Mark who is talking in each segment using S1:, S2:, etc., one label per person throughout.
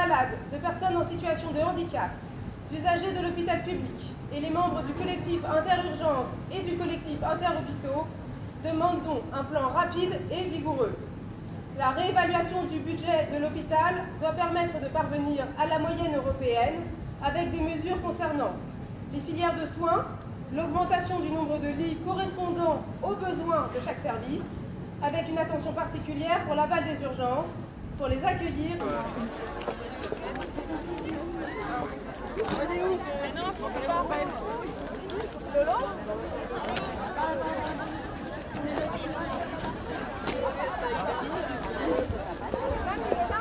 S1: malades, de personnes en situation de handicap, d'usagers de l'hôpital public et les membres du collectif Interurgence et du collectif Interhôpitaux demandent donc un plan rapide et vigoureux. La réévaluation du budget de l'hôpital doit permettre de parvenir à la moyenne européenne avec des mesures concernant les filières de soins, l'augmentation du nombre de lits correspondant aux besoins de chaque service, avec une attention particulière pour l'aval des urgences, pour les accueillir.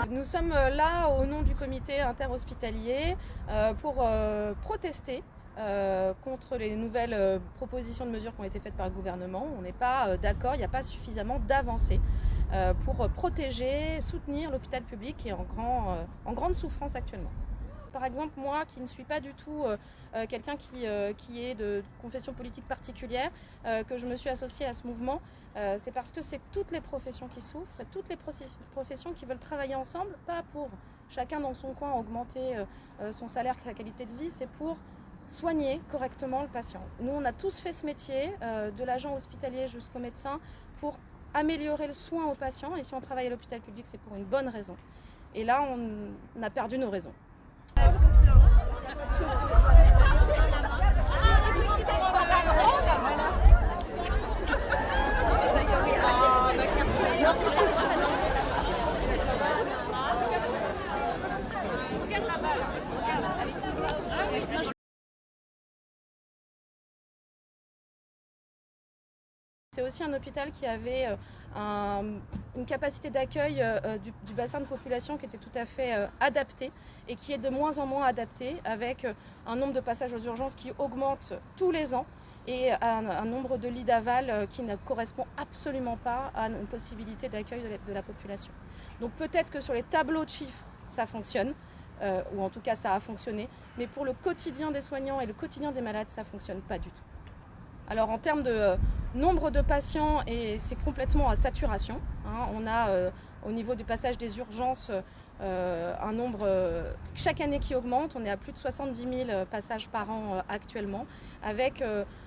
S2: Nous sommes là au nom du comité interhospitalier pour protester contre les nouvelles propositions de mesures qui ont été faites par le gouvernement. On n'est pas d'accord, il n'y a pas suffisamment d'avancées pour protéger, soutenir l'hôpital public qui est en grande souffrance actuellement. Par exemple, moi qui ne suis pas du tout quelqu'un qui est de confession politique particulière, que je me suis associée à ce mouvement, c'est parce que c'est toutes les professions qui souffrent et toutes les professions qui veulent travailler ensemble, pas pour chacun dans son coin augmenter son salaire, sa qualité de vie, c'est pour soigner correctement le patient. Nous, on a tous fait ce métier, de l'agent hospitalier jusqu'au médecin, pour améliorer le soin aux patients. Et si on travaille à l'hôpital public, c'est pour une bonne raison. Et là, on a perdu nos raisons. C'est aussi un hôpital qui avait une capacité d'accueil du bassin de population qui était tout à fait adaptée et qui est de moins en moins adaptée, avec un nombre de passages aux urgences qui augmente tous les ans et un nombre de lits d'aval qui ne correspond absolument pas à une possibilité d'accueil de la population. Donc peut-être que sur les tableaux de chiffres, ça fonctionne, ou en tout cas ça a fonctionné, mais pour le quotidien des soignants et le quotidien des malades, ça ne fonctionne pas du tout. Alors en termes de nombre de patients, c'est complètement à saturation. On a au niveau du passage des urgences un nombre chaque année qui augmente. On est à plus de 70 000 passages par an actuellement, avec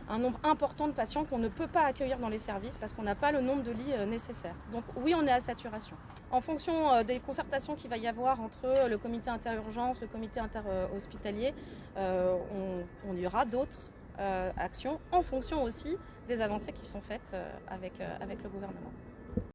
S2: un nombre important de patients qu'on ne peut pas accueillir dans les services parce qu'on n'a pas le nombre de lits nécessaires. Donc oui, on est à saturation. En fonction des concertations qu'il va y avoir entre le comité interurgence, le comité interhospitalier, on y aura d'autres actions en fonction aussi des avancées qui sont faites avec le gouvernement.